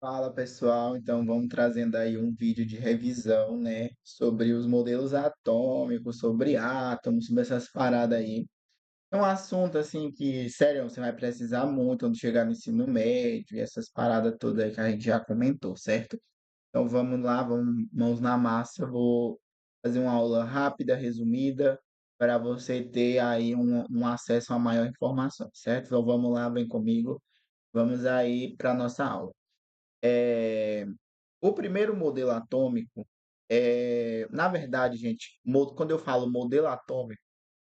Fala pessoal, então vamos trazendo aí um vídeo de revisão, né, sobre os modelos atômicos, sobre átomos, sobre essas paradas aí. É um assunto assim que, sério, você vai precisar muito quando chegar no ensino médio e essas paradas todas aí que a gente já comentou, certo? Então vamos lá, vamos mãos na massa. Eu vou fazer uma aula rápida, resumida, para você ter aí um acesso a maior informação, certo? Então vamos lá, vem comigo, vamos aí para nossa aula. Eh, o primeiro modelo atômico, na verdade, gente, quando eu falo modelo atômico,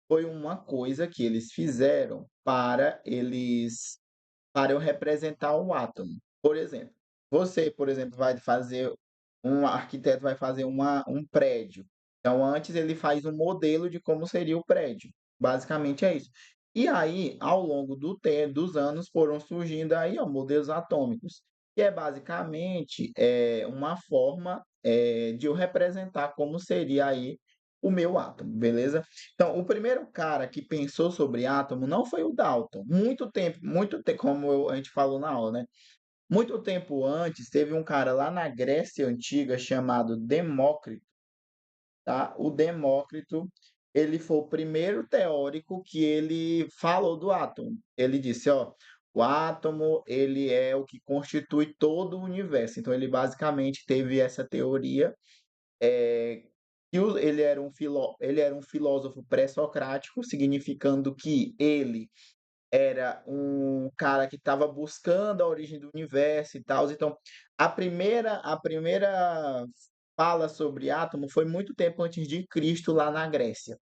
foi uma coisa que eles fizeram para eu representar um átomo. Por exemplo, você, por exemplo, vai fazer um arquiteto vai fazer um prédio. Então, antes ele faz um modelo de como seria o prédio. Basicamente é isso. E aí, ao longo dos anos, foram surgindo aí, ó, modelos atômicos, que é basicamente uma forma de eu representar como seria aí o meu átomo, beleza? Então, o primeiro cara que pensou sobre átomo não foi o Dalton. Muito tempo, a gente falou na aula, né? Muito tempo antes, teve um cara lá na Grécia Antiga chamado Demócrito, tá? O Demócrito, ele foi o primeiro teórico que ele falou do átomo. Ele disse, ó, o átomo, ele é o que constitui todo o universo. Então, ele basicamente teve essa teoria, ele era um filósofo pré-socrático, significando que ele era um cara que estava buscando a origem do universo e tal. Então, a primeira fala sobre átomo foi muito tempo antes de Cristo lá na Grécia.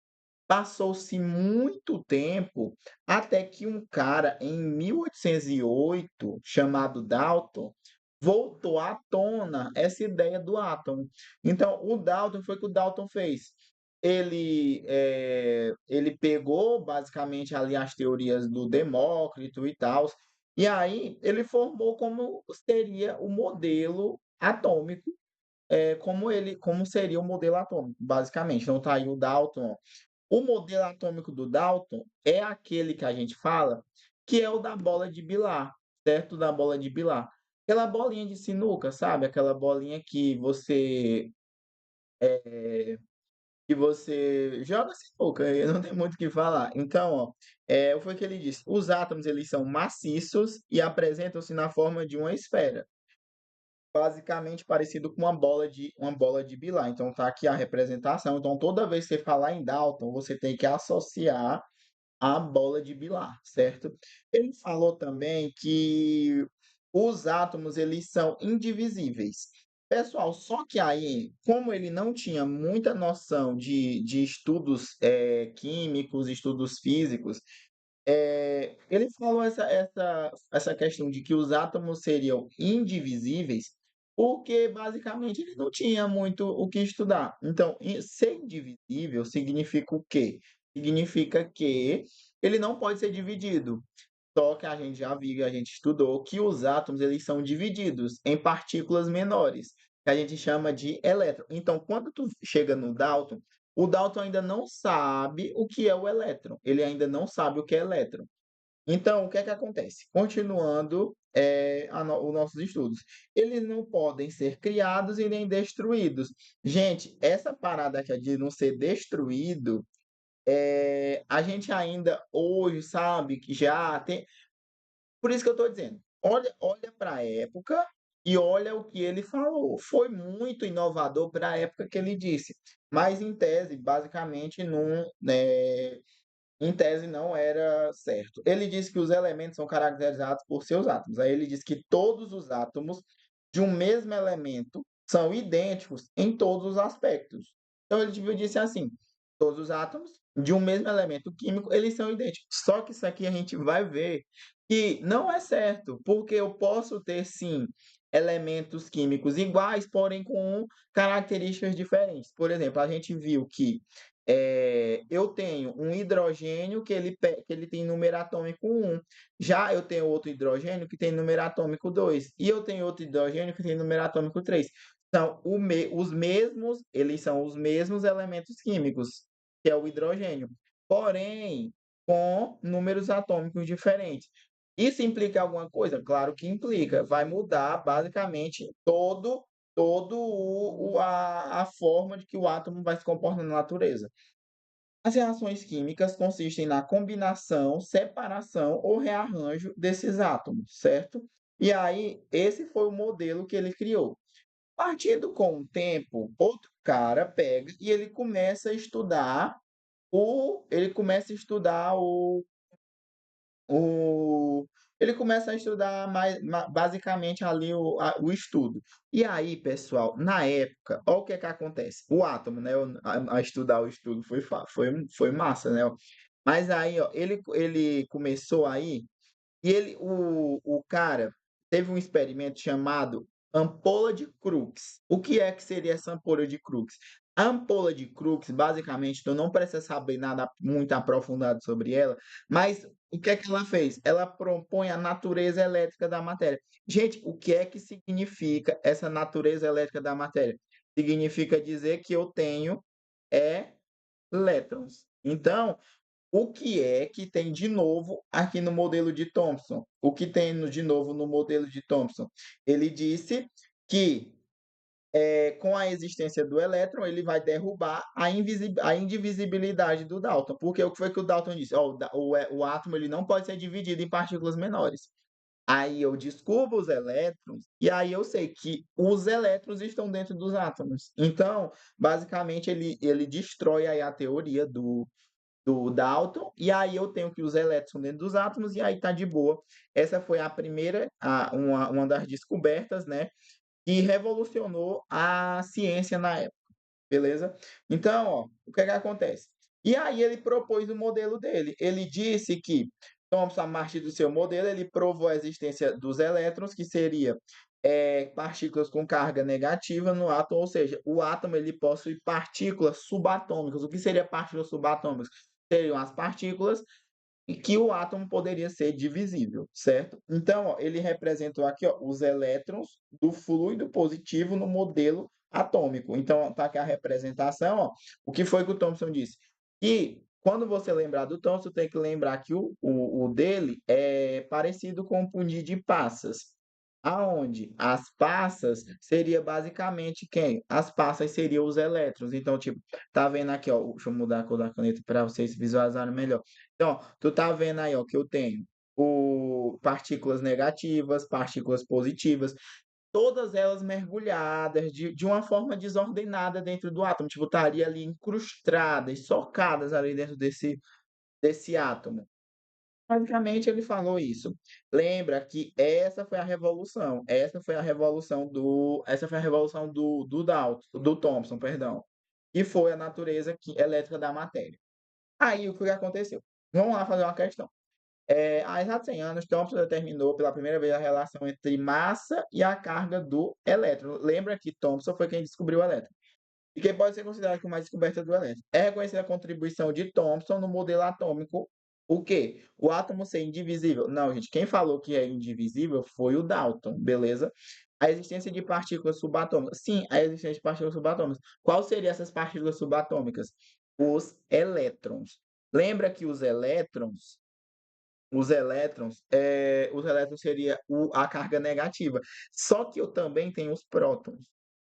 Passou-se muito tempo até que um cara em 1808 chamado Dalton voltou à tona essa ideia do átomo. Então, o Dalton foi o que o Dalton fez. Ele pegou basicamente ali as teorias do Demócrito e tal, e aí ele formou como seria o modelo atômico, como seria o modelo atômico, basicamente. Então tá aí o Dalton. O modelo atômico do Dalton é aquele que a gente fala que é o da bola de bilhar, certo? Da bola de bilhar. Aquela bolinha de sinuca, sabe? Aquela bolinha que você joga sinuca, aí não tem muito o que falar. Então, ó, foi o que ele disse: os átomos eles são maciços e apresentam-se na forma de uma esfera, basicamente parecido com uma bola de bilhar. Então tá aqui a representação. Então toda vez que você falar em Dalton, você tem que associar a bola de bilhar, certo? Ele falou também que os átomos eles são indivisíveis. Pessoal, só que aí, como ele não tinha muita noção de estudos químicos, estudos físicos, ele falou essa questão de que os átomos seriam indivisíveis, porque basicamente ele não tinha muito o que estudar. Então, ser indivisível significa o quê? Significa que ele não pode ser dividido. Só que a gente já viu, a gente estudou que os átomos eles são divididos em partículas menores, que a gente chama de elétron. Então, quando tu chega no Dalton, o Dalton ainda não sabe o que é o elétron. Ele ainda não sabe o que é elétron. Então, o que é que acontece? Continuando os nossos estudos, eles não podem ser criados e nem destruídos. Gente, essa parada aqui de não ser destruído, a gente ainda hoje sabe que já tem. Por isso que eu estou dizendo, olha para a época e olha o que ele falou. Foi muito inovador para a época que ele disse, mas em tese, basicamente, não, em tese não era certo. Ele disse que os elementos são caracterizados por seus átomos. Aí ele diz que todos os átomos de um mesmo elemento são idênticos em todos os aspectos. Então ele disse assim: todos os átomos de um mesmo elemento químico, eles são idênticos. Só que isso aqui a gente vai ver que não é certo, porque eu posso ter sim elementos químicos iguais, porém com características diferentes. Por exemplo, a gente viu que eu tenho um hidrogênio que ele tem número atômico 1. Já eu tenho outro hidrogênio que tem número atômico 2. E eu tenho outro hidrogênio que tem número atômico 3. Eles são os mesmos elementos químicos, que é o hidrogênio, porém com números atômicos diferentes. Isso implica alguma coisa? Claro que implica, vai mudar basicamente todo a forma de que o átomo vai se comportar na natureza. As reações químicas consistem na combinação, separação ou rearranjo desses átomos, certo? E aí, esse foi o modelo que ele criou. Partindo com o tempo, outro cara pega e ele começa a estudar o ele começa a estudar basicamente ali o estudo. E aí, pessoal, na época, olha o que é que acontece. O átomo, né? A estudar o estudo foi massa, né? Mas aí, ó, ele começou aí e o cara teve um experimento chamado ampola de Crookes. O que é que seria essa ampola de Crookes? A ampola de Crookes, basicamente, tu não precisa saber nada muito aprofundado sobre ela, mas o que é que ela fez? Ela propõe a natureza elétrica da matéria. Gente, o que é que significa essa natureza elétrica da matéria? Significa dizer que eu tenho elétrons. Então, o que é que tem de novo aqui no modelo de Thomson? O que tem de novo no modelo de Thomson? Ele disse que com a existência do elétron, ele vai derrubar a indivisibilidade do Dalton. Porque o que foi que o Dalton disse? Ó, o átomo ele não pode ser dividido em partículas menores. Aí eu descubro os elétrons e aí eu sei que os elétrons estão dentro dos átomos. Então, basicamente, ele destrói aí a teoria do Dalton, e aí eu tenho que os elétrons são dentro dos átomos, e aí tá de boa. Essa foi a primeira, uma das descobertas, né, que revolucionou a ciência na época, beleza? Então, ó, o que é que acontece? E aí ele propôs o modelo dele. Ele disse que Thomson, a partir do seu modelo, ele provou a existência dos elétrons, que seria partículas com carga negativa no átomo, ou seja, o átomo ele possui partículas subatômicas. O que seria partículas subatômicas? Seriam as partículas e que o átomo poderia ser divisível, certo? Então, ó, ele representou aqui, ó, os elétrons do fluido positivo no modelo atômico. Então, tá aqui a representação, ó. O que foi que o Thomson disse? E quando você lembrar do Thomson, tem que lembrar que o dele é parecido com o punir de passas. Aonde as passas seria basicamente quem? As passas seriam os elétrons. Então, tipo, tá vendo aqui, ó, deixa eu mudar a cor da caneta para vocês visualizarem melhor. Então, tu tá vendo aí, ó, que eu tenho partículas negativas, partículas positivas, todas elas mergulhadas de uma forma desordenada dentro do átomo, tipo, estaria ali incrustadas, socadas ali dentro desse átomo. Basicamente, ele falou isso. Lembra que essa foi a revolução do Dalton, do Thomson, perdão, que foi a natureza elétrica da matéria. Aí, o que aconteceu? Vamos lá fazer uma questão. Há exatos 100 anos, Thomson determinou pela primeira vez a relação entre massa e a carga do elétron. Lembra que Thomson foi quem descobriu o elétron. E quem pode ser considerado como a descoberta do elétron. É reconhecida a contribuição de Thomson no modelo atômico. O quê? O átomo ser indivisível. Não, gente, quem falou que é indivisível foi o Dalton, beleza? A existência de partículas subatômicas. Sim, a existência de partículas subatômicas. Qual seriam essas partículas subatômicas? Os elétrons. Lembra que os elétrons seria a carga negativa. Só que eu também tenho os prótons.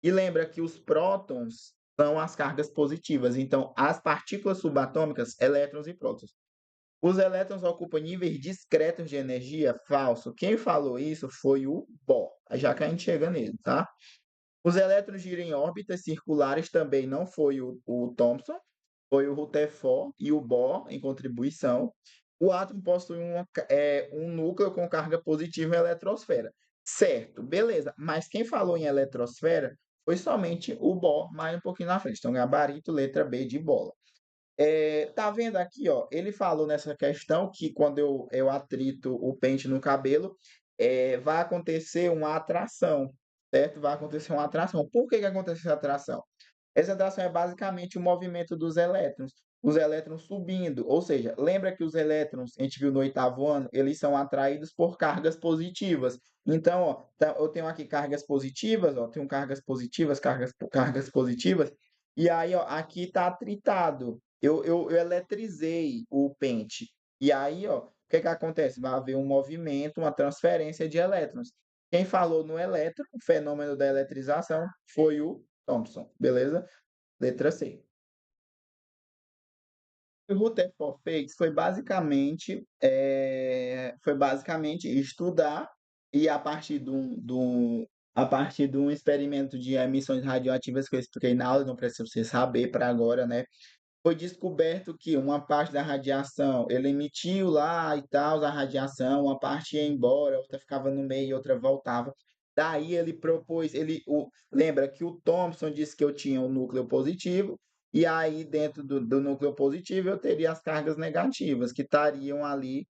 E lembra que os prótons são as cargas positivas. Então, as partículas subatômicas, elétrons e prótons. Os elétrons ocupam níveis discretos de energia? Falso. Quem falou isso foi o Bohr. Já que a gente chega nele, tá? Os elétrons giram em órbitas circulares, também não foi o Thomson, foi o Rutherford e o Bohr em contribuição. O átomo possui um núcleo com carga positiva em eletrosfera. Certo, beleza. Mas quem falou em eletrosfera foi somente o Bohr, mais um pouquinho na frente. Então, gabarito, letra B de bola. Tá vendo aqui, ó? Ele falou nessa questão que quando eu atrito o pente no cabelo, vai acontecer uma atração, certo? Vai acontecer uma atração. Por que que acontece essa atração? Essa atração é basicamente o movimento dos elétrons, os elétrons subindo. Ou seja, lembra que os elétrons, a gente viu no oitavo ano, eles são atraídos por cargas positivas. Então, ó, eu tenho aqui cargas positivas, ó, tenho cargas positivas, cargas positivas, e aí, ó, aqui está atritado. Eu eletrizei o pente. E aí, ó, o que que acontece? Vai haver um movimento, uma transferência de elétrons. Quem falou no elétron, o fenômeno da eletrização, foi o Thomson, beleza? Letra C. O que o Rutherford fez foi basicamente estudar e a partir de um experimento de emissões radioativas que eu expliquei na aula, não precisa você saber para agora, né? Foi descoberto que uma parte da radiação, ele emitiu lá e tal, a radiação, uma parte ia embora, outra ficava no meio, outra voltava. Daí ele propôs, lembra que o Thomson disse que eu tinha um núcleo positivo, e aí dentro do núcleo positivo eu teria as cargas negativas, que estariam ali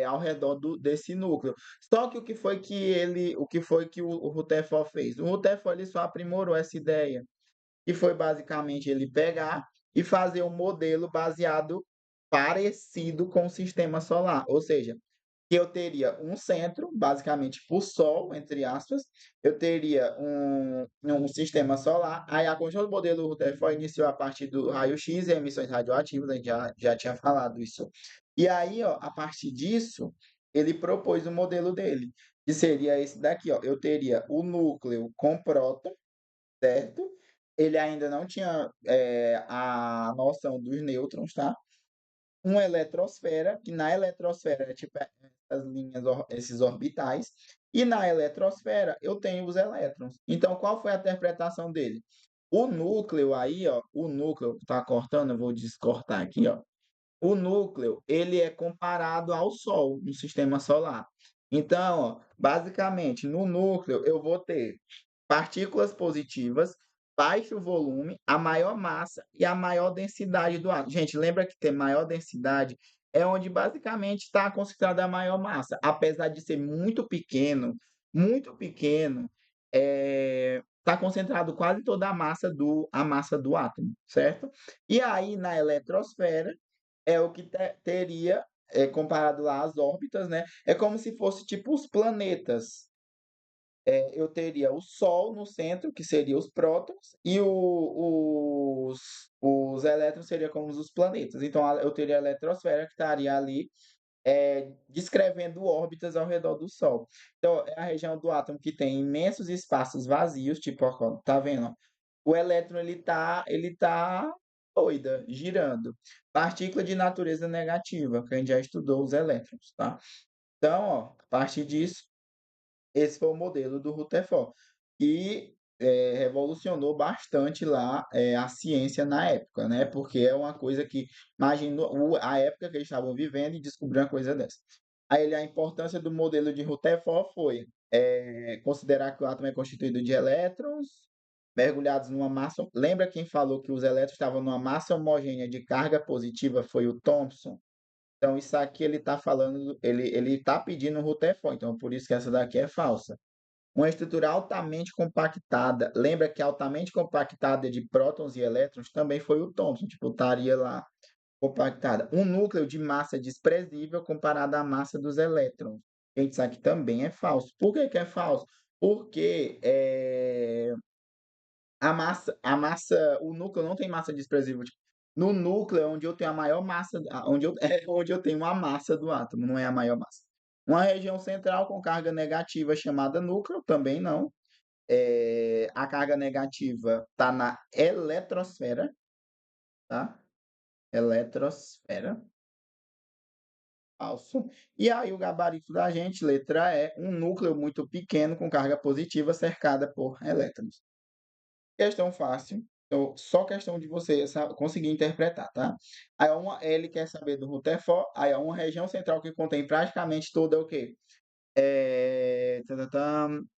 ao redor desse núcleo. Só que o que foi que o Rutherford fez? O Rutherford ele só aprimorou essa ideia que foi basicamente ele pegar e fazer um modelo baseado parecido com o sistema solar, ou seja, que eu teria um centro, basicamente por Sol, entre aspas, eu teria um sistema solar, aí a construção do modelo Rutherford iniciou a partir do raio-x e emissões radioativas, a gente já tinha falado isso. E aí, ó, a partir disso, ele propôs o modelo dele, que seria esse daqui, ó, eu teria o núcleo com próton, certo? Ele ainda não tinha a noção dos nêutrons, tá? Uma eletrosfera, que na eletrosfera é tipo essas linhas, esses orbitais, e na eletrosfera eu tenho os elétrons. Então, qual foi a interpretação dele? O núcleo aí, ó, o núcleo, tá cortando, eu vou descortar aqui, ó. O núcleo, ele é comparado ao Sol, no sistema solar. Então, ó, basicamente, no núcleo eu vou ter partículas positivas, baixo volume, a maior massa e a maior densidade do átomo. Gente, lembra que ter maior densidade é onde basicamente está concentrada a maior massa. Apesar de ser muito pequeno, está concentrado quase toda a massa do átomo, certo? E aí, na eletrosfera, é o que teria, comparado lá às órbitas, né? É como se fosse tipo os planetas. Eu teria o Sol no centro, que seria os prótons, e os elétrons seriam como os planetas. Então, eu teria a eletrosfera que estaria ali descrevendo órbitas ao redor do Sol. Então, é a região do átomo que tem imensos espaços vazios, tipo, ó, tá vendo? Ó? O elétron ele tá doida, girando. Partícula de natureza negativa, que a gente já estudou os elétrons, tá? Então, ó, a partir disso, esse foi o modelo do Rutherford. E revolucionou bastante lá a ciência na época, né? Porque é uma coisa que, imagina a época que eles estavam vivendo e descobriu uma coisa dessa. Aí a importância do modelo de Rutherford foi considerar que o átomo é constituído de elétrons mergulhados numa massa. Lembra quem falou que os elétrons estavam numa massa homogênea de carga positiva? Foi o Thomson. Então, isso aqui ele está falando, ele está pedindo um Rutherford, então por isso que essa daqui é falsa. Uma estrutura altamente compactada, lembra que altamente compactada de prótons e elétrons também foi o Thomson, tipo, estaria lá compactada. Um núcleo de massa desprezível comparado à massa dos elétrons. Gente, isso aqui também é falso. Por que que é falso? Porque o núcleo não tem massa desprezível. Tipo, no núcleo é onde eu tenho a maior massa, onde eu tenho a massa do átomo, não é a maior massa. Uma região central com carga negativa chamada núcleo, também não. A carga negativa está na eletrosfera, tá? Eletrosfera, falso. E aí o gabarito da gente, letra E, um núcleo muito pequeno com carga positiva cercada por elétrons. Questão fácil. Então, só questão de você conseguir interpretar, tá? Ele quer saber do Rutherford. Aí, uma região central que contém praticamente toda o quê?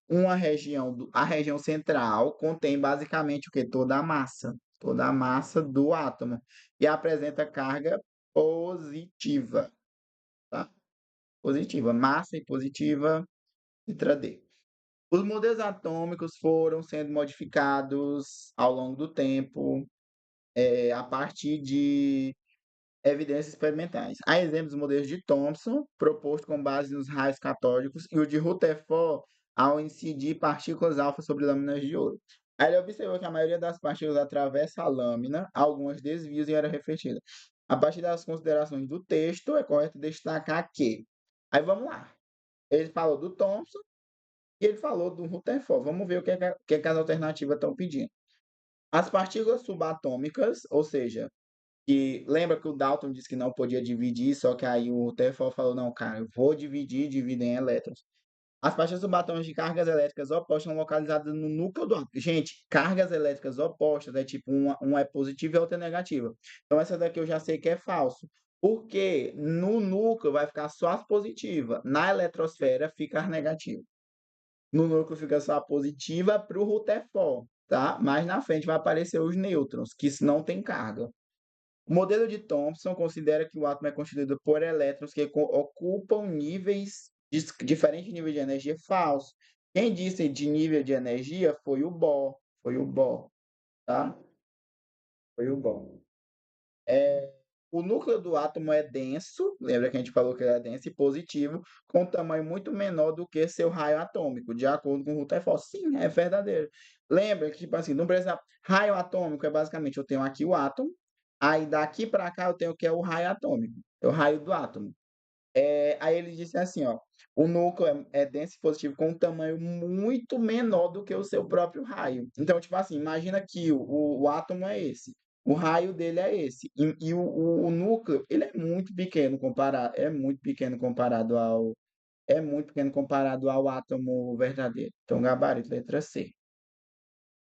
Uma região, a região central contém basicamente o quê? Toda a massa do átomo. E apresenta carga positiva, tá? Positiva, massa e positiva, letra D. Os modelos atômicos foram sendo modificados ao longo do tempo, a partir de evidências experimentais. Há exemplos dos modelos de Thomson, proposto com base nos raios catódicos, e o de Rutherford, ao incidir partículas alfa sobre lâminas de ouro. Aí ele observou que a maioria das partículas atravessa a lâmina, algumas desviam e era refletida. A partir das considerações do texto, é correto destacar que. Aí vamos lá. Ele falou do Thomson e ele falou do Rutherford. Vamos ver o que as alternativas estão pedindo. As partículas subatômicas, ou seja, que lembra que o Dalton disse que não podia dividir, só que aí o Rutherford falou, não, cara, eu vou dividir, divide em elétrons. As partículas subatômicas de cargas elétricas opostas são localizadas no núcleo do átomo. Gente, cargas elétricas opostas é tipo uma é positiva e a outra é negativa. Então essa daqui eu já sei que é falso. Porque no núcleo vai ficar só as positivas, na eletrosfera fica as negativas. No núcleo fica só a positiva para o Rutherford, tá? Mais na frente vai aparecer os nêutrons, que não tem carga. O modelo de Thomson considera que o átomo é constituído por elétrons que ocupam diferentes níveis de energia falso. Quem disse de nível de energia foi o Bohr, tá? Foi o Bohr. O núcleo do átomo é denso, lembra que a gente falou que ele é denso e positivo, com um tamanho muito menor do que seu raio atômico, de acordo com o Rutherford. Sim, é verdadeiro. Lembra que, tipo assim, não precisa. Raio atômico é basicamente, eu tenho aqui o átomo, aí daqui para cá eu tenho o que é o raio atômico, é o raio do átomo. Aí ele disse assim, ó, o núcleo é denso e positivo com um tamanho muito menor do que o seu próprio raio. Então, tipo assim, imagina que o átomo é esse, o raio dele é esse, e o núcleo, ele é muito pequeno comparado ao átomo verdadeiro. Então, gabarito, letra C.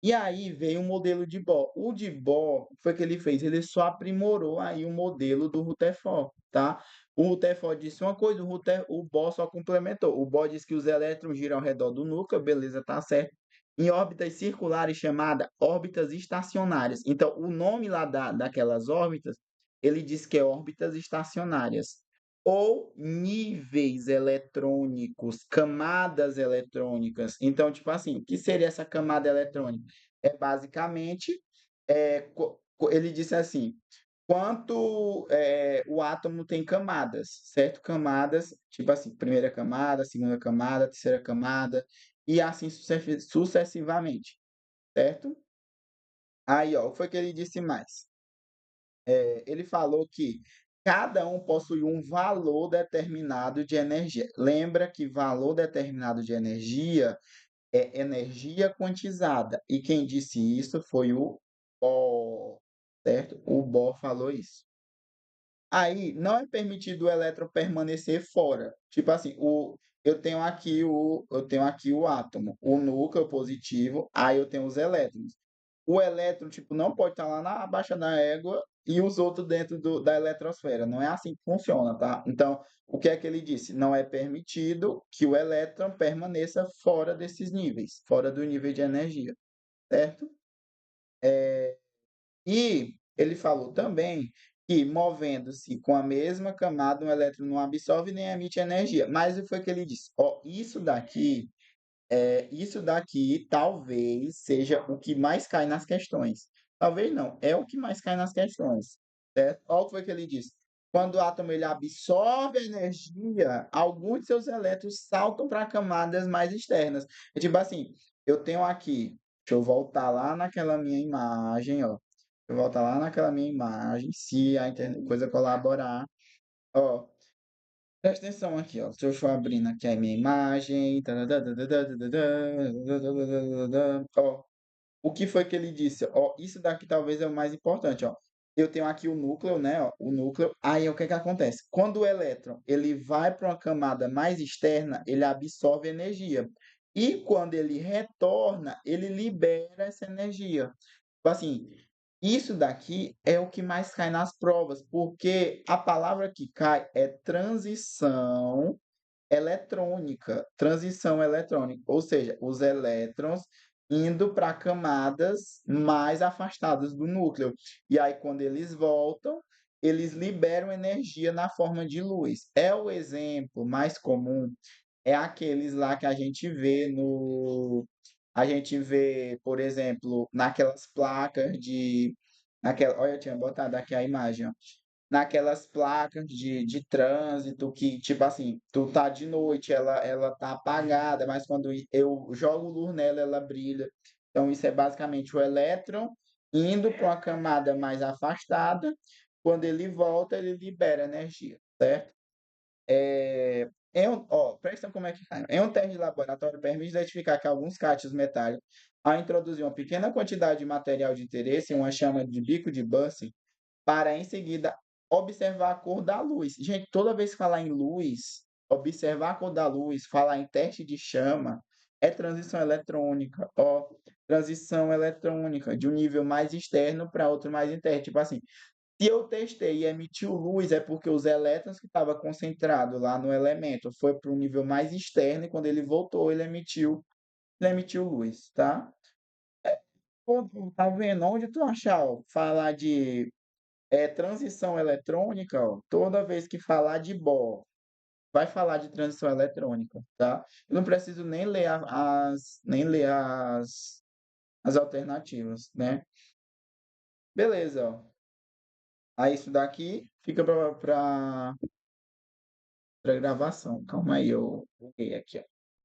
E aí veio o modelo de Bohr. O de Bohr foi o que ele fez, ele só aprimorou aí o modelo do Rutherford, tá? O Rutherford disse uma coisa, o Bohr só complementou. O Bohr disse que os elétrons giram ao redor do núcleo, beleza, tá certo. Em órbitas circulares chamadas órbitas estacionárias. Então, o nome lá daquelas órbitas, ele diz que é órbitas estacionárias ou níveis eletrônicos, camadas eletrônicas. Então, tipo assim, o que seria essa camada eletrônica? É basicamente, ele disse assim, quanto o átomo tem camadas, certo? Camadas, tipo assim, primeira camada, segunda camada, terceira camada, e assim sucessivamente, certo? Aí, ó, o que foi que ele disse mais? Ele falou que cada um possui um valor determinado de energia. Lembra que valor determinado de energia é energia quantizada. E quem disse isso foi o Bohr, certo? O Bohr falou isso. Aí não é permitido o elétron permanecer fora. Tipo assim, eu tenho aqui o átomo, o núcleo positivo, aí eu tenho os elétrons. O elétron, tipo, não pode estar lá na baixa da égua e os outros dentro da eletrosfera. Não é assim que funciona, tá? Então, o que é que ele disse? Não é permitido que o elétron permaneça fora desses níveis, fora do nível de energia, certo? E ele falou também que, movendo-se com a mesma camada, um elétron não absorve nem emite energia. Mas o que foi que ele disse? Ó, isso daqui talvez seja o que mais cai nas questões. Talvez não, é o que mais cai nas questões, certo? Olha o que foi que ele disse. Quando o átomo ele absorve a energia, alguns de seus elétrons saltam para camadas mais externas. É tipo assim, eu tenho aqui, deixa eu voltar lá naquela minha imagem, ó. Eu voltar lá naquela minha imagem, se a coisa colaborar. Ó, presta atenção aqui, ó. Se eu for abrindo aqui a minha imagem. Ó, o que foi que ele disse? Ó, isso daqui talvez é o mais importante, ó. Eu tenho aqui o núcleo, né? Ó, o núcleo. Aí o que que acontece? Quando o elétron ele vai para uma camada mais externa, ele absorve energia. E quando ele retorna, ele libera essa energia. Tipo assim, isso daqui é o que mais cai nas provas, porque a palavra que cai é transição eletrônica, ou seja, os elétrons indo para camadas mais afastadas do núcleo. E aí, quando eles voltam, eles liberam energia na forma de luz. É o exemplo mais comum, é aqueles lá que a gente vê, por exemplo, naquelas placas olha, eu tinha botado aqui a imagem, ó, naquelas placas de trânsito que, tipo assim, tu tá de noite, ela tá apagada, mas quando eu jogo luz nela, ela brilha. Então, isso é basicamente o elétron indo para uma camada mais afastada quando ele volta, ele libera energia, certo? Presta atenção como é que cai. Em um teste de laboratório, permite identificar que alguns cátions metálicos, ao introduzir uma pequena quantidade de material de interesse em uma chama de bico de Bunsen, para em seguida observar a cor da luz. Gente, toda vez que falar em luz, observar a cor da luz, falar em teste de chama, é transição eletrônica. Ó, transição eletrônica de um nível mais externo para outro mais interno. Tipo assim, se eu testei e emitiu luz, é porque os elétrons que estavam concentrados lá no elemento foi para um nível mais externo e quando ele voltou, ele emitiu luz, tá? Pô, tá vendo? Onde tu achar, ó, falar de transição eletrônica, ó, toda vez que falar de Bohr, vai falar de transição eletrônica, tá? Eu não preciso nem ler as alternativas, né? Beleza, ó. Aí isso daqui fica para gravação. Calma aí, eu buguei aqui, ó.